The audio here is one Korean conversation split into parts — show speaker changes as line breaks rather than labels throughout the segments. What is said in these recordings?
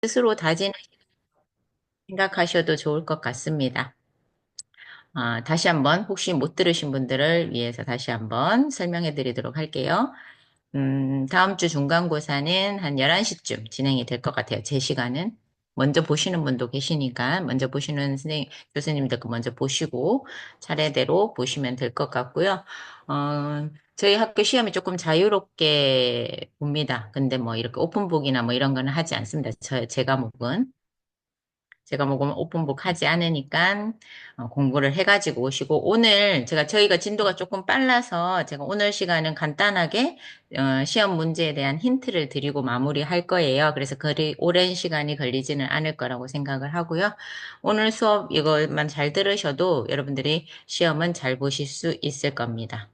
스스로 다지는 생각하셔도 좋을 것 같습니다. 다시 한번 혹시 못 들으신 분들을 위해서 다시 한번 설명해 드리도록 할게요. 다음 주 중간고사는 한 11시쯤 진행이 될 것 같아요. 제 시간은. 먼저 보시는 분도 계시니까 먼저 보시는 교수님들 거 먼저 보시고 차례대로 보시면 될 것 같고요. 저희 학교 시험이 조금 자유롭게 봅니다. 근데 뭐 이렇게 오픈북이나 뭐 이런 거는 하지 않습니다. 제 과목은. 제가 먹으면 오픈북 하지 않으니까 공부를 해가지고 오시고 오늘 저희가 진도가 조금 빨라서 제가 오늘 시간은 간단하게 시험 문제에 대한 힌트를 드리고 마무리할 거예요. 그래서 그리 오랜 시간이 걸리지는 않을 거라고 생각을 하고요. 오늘 수업 이것만 잘 들으셔도 여러분들이 시험은 잘 보실 수 있을 겁니다.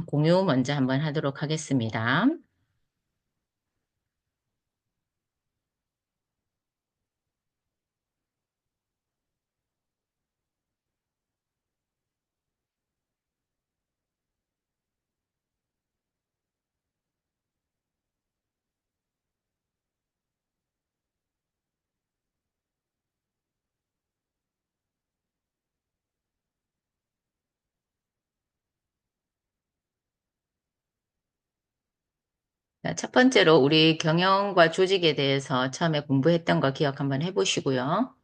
공유 먼저 한번 하도록 하겠습니다. 자, 첫 번째로 우리 경영과 조직에 대해서 처음에 공부했던 거 기억 한번 해보시고요.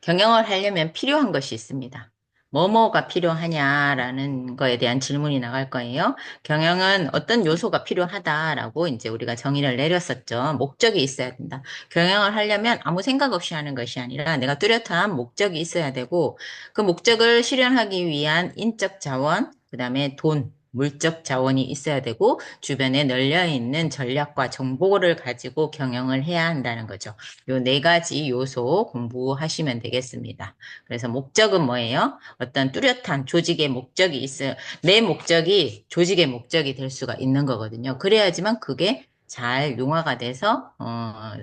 경영을 하려면 필요한 것이 있습니다. 뭐뭐가 필요하냐라는 거에 대한 질문이 나갈 거예요. 경영은 어떤 요소가 필요하다라고 이제 우리가 정의를 내렸었죠. 목적이 있어야 된다. 경영을 하려면 아무 생각 없이 하는 것이 아니라 내가 뚜렷한 목적이 있어야 되고 그 목적을 실현하기 위한 인적 자원, 그다음에 돈, 물적 자원이 있어야 되고 주변에 널려 있는 전략과 정보를 가지고 경영을 해야 한다는 거죠. 요 네 가지 요소 공부하시면 되겠습니다. 그래서 목적은 뭐예요? 어떤 뚜렷한 조직의 목적이 있어요. 내 목적이 조직의 목적이 될 수가 있는 거거든요. 그래야지만 그게 잘 융화가 돼서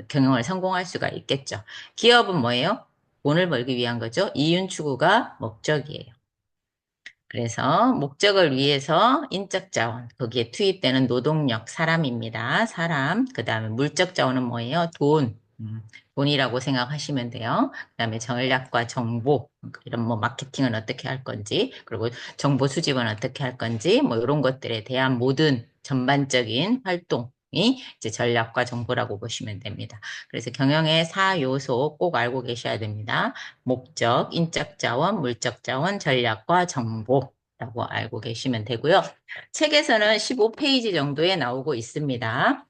경영을 성공할 수가 있겠죠. 기업은 뭐예요? 돈을 벌기 위한 거죠. 이윤 추구가 목적이에요. 그래서 목적을 위해서 인적 자원, 거기에 투입되는 노동력, 사람입니다. 사람. 그 다음에 물적 자원은 뭐예요? 돈. 돈이라고 생각하시면 돼요. 그 다음에 전략과 정보, 이런 뭐 마케팅은 어떻게 할 건지, 그리고 정보 수집은 어떻게 할 건지, 뭐 이런 것들에 대한 모든 전반적인 활동이 이제 전략과 정보라고 보시면 됩니다. 그래서 경영의 4요소 꼭 알고 계셔야 됩니다. 목적, 인적 자원, 물적 자원, 전략과 정보라고 알고 계시면 되고요. 책에서는 15페이지 정도에 나오고 있습니다.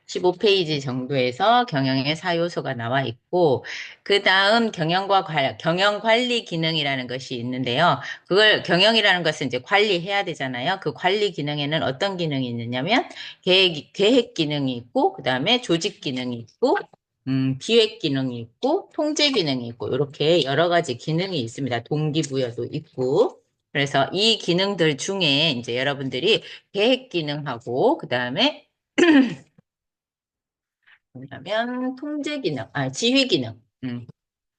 15페이지 정도에서 경영의 4요소가 나와 있고, 그 다음 경영 관리 기능이라는 것이 있는데요. 그걸 경영이라는 것은 이제 관리해야 되잖아요. 그 관리 기능에는 어떤 기능이 있느냐면, 계획 기능이 있고, 그 다음에 조직 기능이 있고, 기획 기능이 있고, 통제 기능이 있고, 이렇게 여러 가지 기능이 있습니다. 동기부여도 있고. 그래서 이 기능들 중에 이제 여러분들이 계획 기능하고, 그 다음에 뭐냐면 통제 기능, 지휘 기능,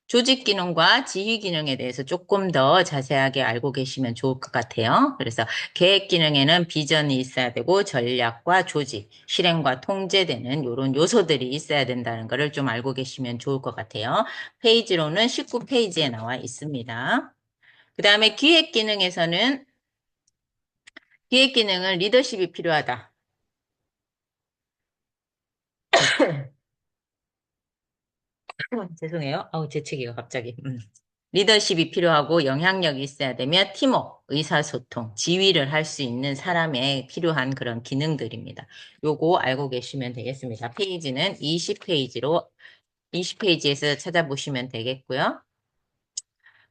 조직 기능과 지휘 기능에 대해서 조금 더 자세하게 알고 계시면 좋을 것 같아요. 그래서 계획 기능에는 비전이 있어야 되고 전략과 조직, 실행과 통제되는 이런 요소들이 있어야 된다는 것을 좀 알고 계시면 좋을 것 같아요. 페이지로는 19페이지에 나와 있습니다. 그 다음에 기획 기능은 리더십이 필요하다. 죄송해요. 재채기가 갑자기. 리더십이 필요하고 영향력이 있어야 되며 팀워크, 의사소통, 지휘를 할 수 있는 사람에 필요한 그런 기능들입니다. 요거 알고 계시면 되겠습니다. 페이지는 20페이지에서 찾아보시면 되겠고요.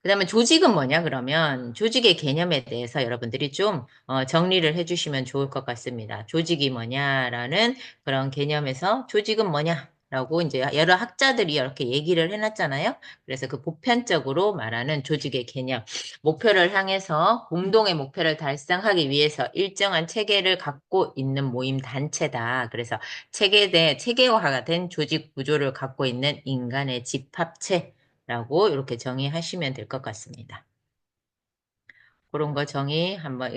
그 다음에 조직은 뭐냐, 그러면 조직의 개념에 대해서 여러분들이 좀 정리를 해주시면 좋을 것 같습니다. 조직이 뭐냐라는 그런 개념에서 조직은 뭐냐라고 이제 여러 학자들이 이렇게 얘기를 해놨잖아요. 그래서 그 보편적으로 말하는 조직의 개념, 목표를 향해서 공동의 목표를 달성하기 위해서 일정한 체계를 갖고 있는 모임 단체다. 그래서 체계화가 된 조직 구조를 갖고 있는 인간의 집합체. 라고 이렇게 정의하시면 될 것 같습니다. 그런 거 정의 한번,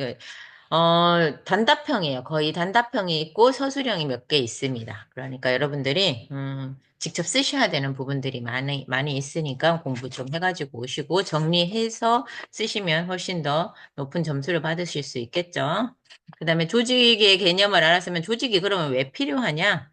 단답형이에요. 거의 단답형이 있고 서술형이 몇 개 있습니다. 그러니까 여러분들이, 직접 쓰셔야 되는 부분들이 많이 있으니까 공부 좀 해가지고 오시고 정리해서 쓰시면 훨씬 더 높은 점수를 받으실 수 있겠죠. 그 다음에 조직의 개념을 알았으면 조직이 그러면 왜 필요하냐?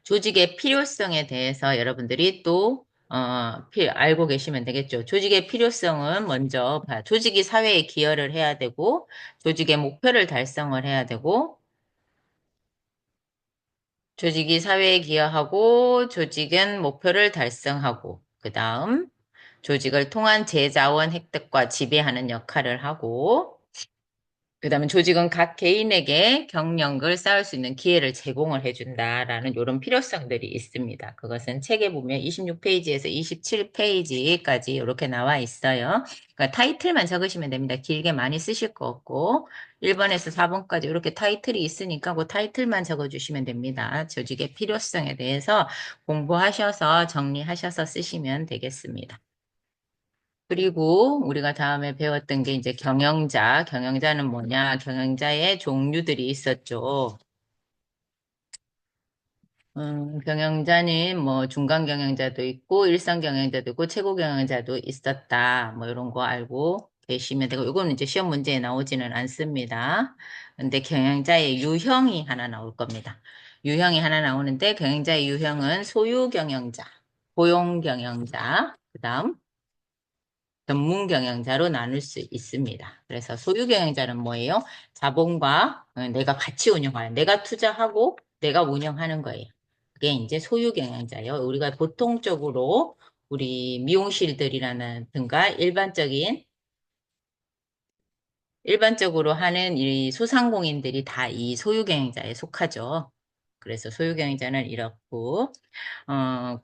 조직의 필요성에 대해서 여러분들이 또 알고 계시면 되겠죠. 조직의 필요성은 먼저 조직이 사회에 기여를 해야 되고 조직의 목표를 달성을 해야 되고 조직이 사회에 기여하고 조직은 목표를 달성하고 그 다음 조직을 통한 재자원 획득과 지배하는 역할을 하고 그다음에 조직은 각 개인에게 경력을 쌓을 수 있는 기회를 제공을 해준다라는 이런 필요성들이 있습니다. 그것은 책에 보면 26페이지에서 27페이지까지 이렇게 나와 있어요. 그러니까 타이틀만 적으시면 됩니다. 길게 많이 쓰실 거 없고 1번에서 4번까지 이렇게 타이틀이 있으니까 그 타이틀만 적어주시면 됩니다. 조직의 필요성에 대해서 공부하셔서 정리하셔서 쓰시면 되겠습니다. 그리고 우리가 다음에 배웠던 게 이제 경영자. 경영자는 뭐냐? 경영자의 종류들이 있었죠. 경영자는 뭐 중간 경영자도 있고 일선 경영자도 있고 최고 경영자도 있었다. 뭐 이런 거 알고 계시면 되고 이거는 이제 시험 문제에 나오지는 않습니다. 근데 경영자의 유형이 하나 나올 겁니다. 유형이 하나 나오는데 경영자의 유형은 소유 경영자, 고용 경영자, 그다음 전문 경영자로 나눌 수 있습니다. 그래서 소유 경영자는 뭐예요? 자본과 내가 같이 운영하는, 내가 투자하고 내가 운영하는 거예요. 그게 이제 소유 경영자예요. 우리가 보통적으로 우리 미용실들이라든가 일반적으로 하는 이 소상공인들이 다 이 소유 경영자에 속하죠. 그래서 소유 경영자는 이렇고, 어,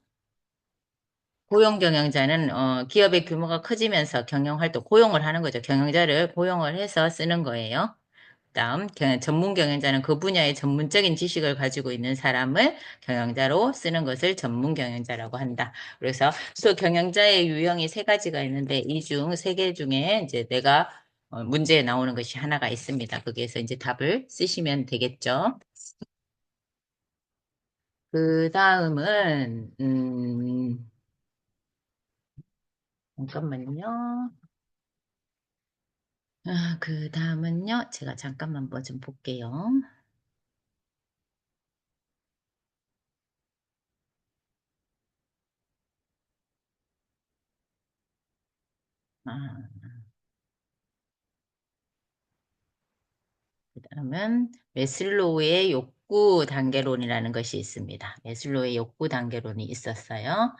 고용 경영자는 기업의 규모가 커지면서 경영 활동, 고용을 하는 거죠. 경영자를 고용을 해서 쓰는 거예요. 그다음 전문 경영자는 그 분야의 전문적인 지식을 가지고 있는 사람을 경영자로 쓰는 것을 전문 경영자라고 한다. 그래서 또 경영자의 유형이 세 가지가 있는데 이 중 세 개 중에 이제 내가 문제에 나오는 것이 하나가 있습니다. 거기에서 이제 답을 쓰시면 되겠죠. 그 다음은 잠깐만요. 그 다음은요, 제가 잠깐만 뭐 좀 볼게요. 아, 그 다음은 메슬로우의 욕구 단계론이라는 것이 있습니다. 메슬로우의 욕구 단계론이 있었어요.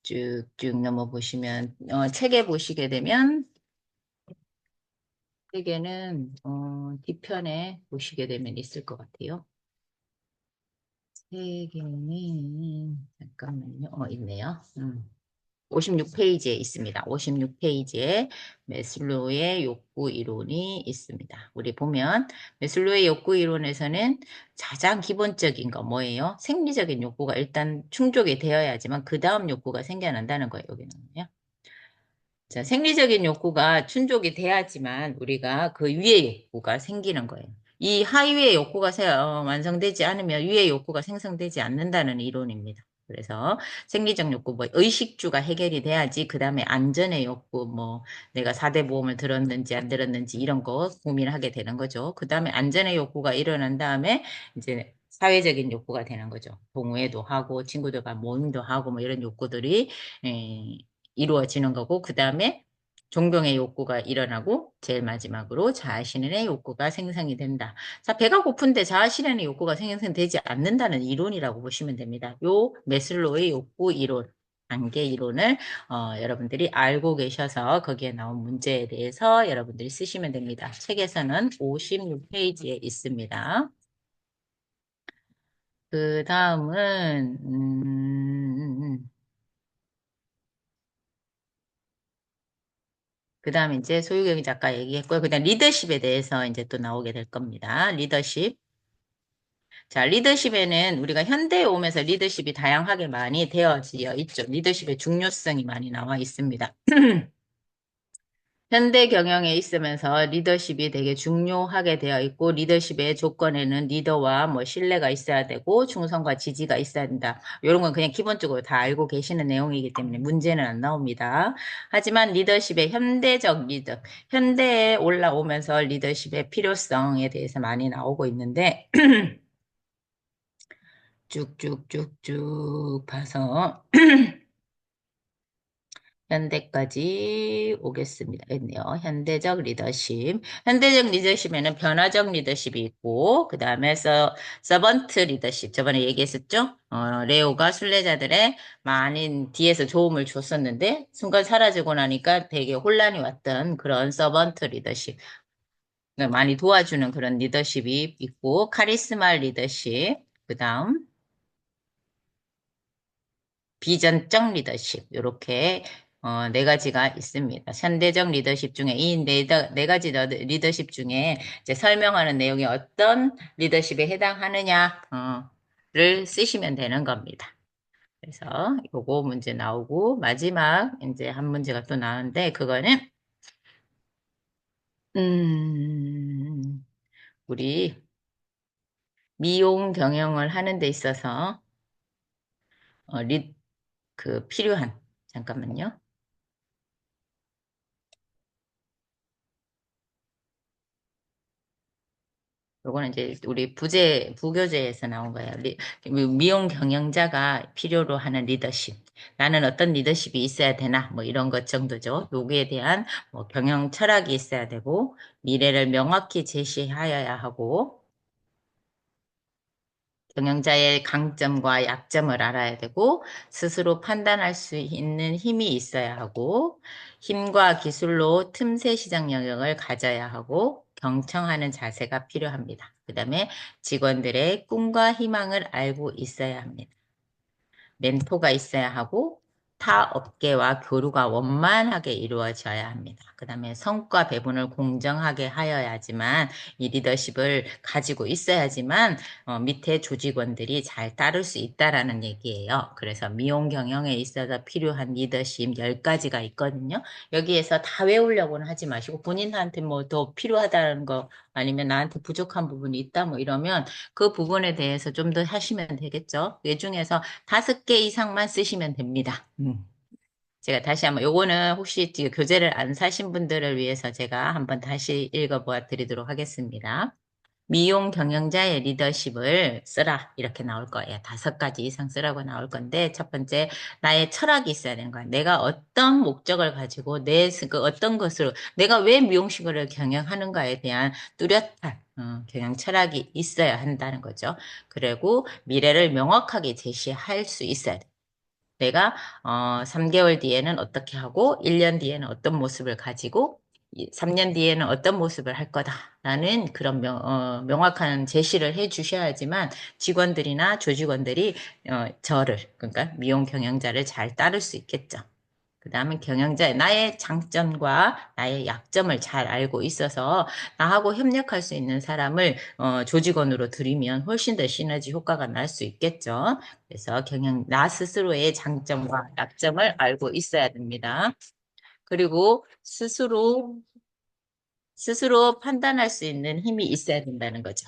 쭉쭉 넘어보시면, 책에 보시게 되면, 책에는, 뒤편에 보시게 되면 있을 것 같아요. 책에는, 잠깐만요. 있네요. 56페이지에 있습니다. 56페이지에 매슬로우의 욕구 이론이 있습니다. 우리 보면 매슬로우의 욕구 이론에서는 가장 기본적인 거 뭐예요? 생리적인 욕구가 일단 충족이 되어야지만 그 다음 욕구가 생겨난다는 거예요. 여기는요. 자, 생리적인 욕구가 충족이 돼야지만 우리가 그 위의 욕구가 생기는 거예요. 이 하위의 욕구가 완성되지 않으면 위의 욕구가 생성되지 않는다는 이론입니다. 그래서 생리적 욕구, 뭐 의식주가 해결이 돼야지 그 다음에 안전의 욕구, 뭐 내가 4대 보험을 들었는지 안 들었는지 이런 거 고민하게 되는 거죠. 그 다음에 안전의 욕구가 일어난 다음에 이제 사회적인 욕구가 되는 거죠. 동호회도 하고 친구들과 모임도 하고 뭐 이런 욕구들이 이루어지는 거고, 그 다음에 존경의 욕구가 일어나고, 제일 마지막으로 자아실현의 욕구가 생성이 된다. 자, 배가 고픈데 자아실현의 욕구가 생성되지 않는다는 이론이라고 보시면 됩니다. 요 메슬로우의 욕구 이론, 단계 이론을 여러분들이 알고 계셔서 거기에 나온 문제에 대해서 여러분들이 쓰시면 됩니다. 책에서는 56페이지에 있습니다. 그 다음은 그 다음에 이제 소유경이 작가 얘기했고요. 그다음 리더십에 대해서 이제 또 나오게 될 겁니다. 리더십. 자, 리더십에는 우리가 현대에 오면서 리더십이 다양하게 많이 되어지어 있죠. 리더십의 중요성이 많이 나와 있습니다. 현대 경영에 있으면서 리더십이 되게 중요하게 되어 있고, 리더십의 조건에는 리더와 뭐 신뢰가 있어야 되고, 충성과 지지가 있어야 된다. 이런 건 그냥 기본적으로 다 알고 계시는 내용이기 때문에 문제는 안 나옵니다. 하지만 리더십의 현대적 리더, 현대에 올라오면서 리더십의 필요성에 대해서 많이 나오고 있는데, 쭉쭉쭉쭉 봐서, 현대까지 오겠습니다. 있네요. 현대적 리더십. 현대적 리더십에는 변화적 리더십이 있고, 그 다음에 서번트 리더십. 저번에 얘기했었죠? 레오가 순례자들의 많은 뒤에서 도움을 줬었는데, 순간 사라지고 나니까 되게 혼란이 왔던 그런 서번트 리더십. 많이 도와주는 그런 리더십이 있고, 카리스마 리더십. 그 다음, 비전적 리더십 이렇게 네 가지가 있습니다. 현대적 리더십 중에 이 네 가지 리더십 중에 이제 설명하는 내용이 어떤 리더십에 해당하느냐를 쓰시면 되는 겁니다. 그래서 요거 문제 나오고 마지막 이제 한 문제가 또 나오는데 그거는 음, 우리 미용 경영을 하는 데 있어서 어, 리, 필요한 잠깐만요. 요거는 이제 우리 부교재에서 나온 거예요. 미용 경영자가 필요로 하는 리더십. 나는 어떤 리더십이 있어야 되나? 뭐 이런 것 정도죠. 여기에 대한 뭐 경영 철학이 있어야 되고, 미래를 명확히 제시하여야 하고, 경영자의 강점과 약점을 알아야 되고, 스스로 판단할 수 있는 힘이 있어야 하고, 힘과 기술로 틈새 시장 영역을 가져야 하고, 경청하는 자세가 필요합니다. 그 다음에 직원들의 꿈과 희망을 알고 있어야 합니다. 멘토가 있어야 하고 타 업계와 교류가 원만하게 이루어져야 합니다. 그 다음에 성과 배분을 공정하게 하여야지만 이 리더십을 가지고 있어야지만 밑에 조직원들이 잘 따를 수 있다라는 얘기예요. 그래서 미용 경영에 있어서 필요한 리더십 10가지가 있거든요. 여기에서 다 외우려고는 하지 마시고 본인한테 뭐 더 필요하다는 거 아니면 나한테 부족한 부분이 있다 뭐 이러면 그 부분에 대해서 좀 더 하시면 되겠죠. 이 중에서 5개 이상만 쓰시면 됩니다. 제가 다시 한번, 요거는 혹시 지금 교재를 안 사신 분들을 위해서 제가 한번 다시 읽어보아 드리도록 하겠습니다. 미용 경영자의 리더십을 쓰라. 이렇게 나올 거예요. 5가지 이상 쓰라고 나올 건데, 첫 번째, 나의 철학이 있어야 되는 거야. 내가 어떤 목적을 가지고, 그 어떤 것으로, 내가 왜 미용실을 경영하는가에 대한 뚜렷한, 경영 철학이 있어야 한다는 거죠. 그리고 미래를 명확하게 제시할 수 있어야 돼. 내가 3개월 뒤에는 어떻게 하고 1년 뒤에는 어떤 모습을 가지고 3년 뒤에는 어떤 모습을 할 거다라는 그런 명확한 제시를 해 주셔야지만 직원들이나 조직원들이 저를 그러니까 미용 경영자를 잘 따를 수 있겠죠. 그 다음에 경영자의 나의 장점과 나의 약점을 잘 알고 있어서 나하고 협력할 수 있는 사람을 조직원으로 들이면 훨씬 더 시너지 효과가 날 수 있겠죠. 그래서 나 스스로의 장점과 약점을 알고 있어야 됩니다. 그리고 스스로 판단할 수 있는 힘이 있어야 된다는 거죠.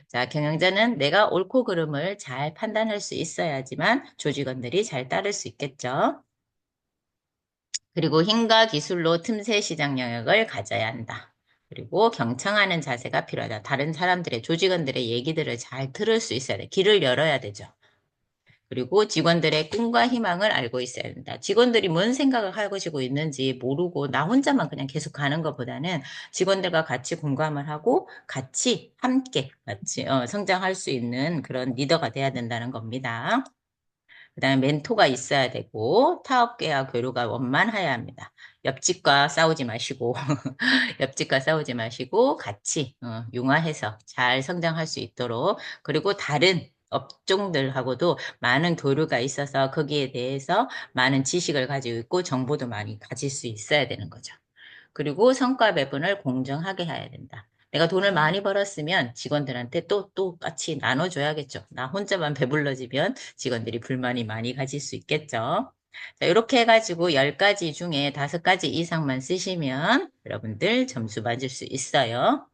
자, 경영자는 내가 옳고 그름을 잘 판단할 수 있어야지만 조직원들이 잘 따를 수 있겠죠. 그리고 힘과 기술로 틈새 시장 영역을 가져야 한다. 그리고 경청하는 자세가 필요하다. 다른 사람들의, 조직원들의 얘기들을 잘 들을 수 있어야 돼. 귀를 열어야 되죠. 그리고 직원들의 꿈과 희망을 알고 있어야 된다. 직원들이 뭔 생각을 하고 있는지 모르고 나 혼자만 그냥 계속 가는 것보다는 직원들과 같이 공감을 하고 같이 함께 같이 성장할 수 있는 그런 리더가 돼야 된다는 겁니다. 그다음에 멘토가 있어야 되고 타업계와 교류가 원만해야 합니다. 옆집과 싸우지 마시고 옆집과 싸우지 마시고 같이 융화해서 잘 성장할 수 있도록 그리고 다른 업종들하고도 많은 교류가 있어서 거기에 대해서 많은 지식을 가지고 있고 정보도 많이 가질 수 있어야 되는 거죠. 그리고 성과 배분을 공정하게 해야 된다. 내가 돈을 많이 벌었으면 직원들한테 또 똑같이 나눠줘야겠죠. 나 혼자만 배불러지면 직원들이 불만이 많이 가질 수 있겠죠. 자, 이렇게 해가지고 10가지 중에 5가지 이상만 쓰시면 여러분들 점수 맞을 수 있어요.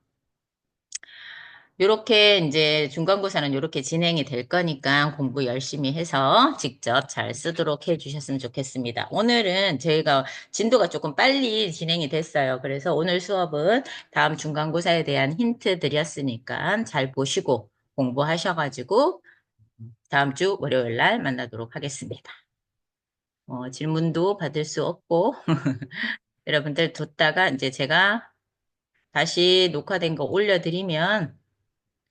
요렇게 이제 중간고사는 요렇게 진행이 될 거니까 공부 열심히 해서 직접 잘 쓰도록 해 주셨으면 좋겠습니다. 오늘은 저희가 진도가 조금 빨리 진행이 됐어요. 그래서 오늘 수업은 다음 중간고사에 대한 힌트 드렸으니까 잘 보시고 공부하셔가지고 다음 주 월요일 날 만나도록 하겠습니다. 질문도 받을 수 없고 여러분들 뒀다가 이제 제가 다시 녹화된 거 올려드리면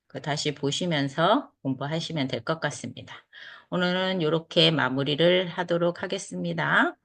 그 다시 보시면서 공부하시면 될 것 같습니다. 오늘은 이렇게 마무리를 하도록 하겠습니다.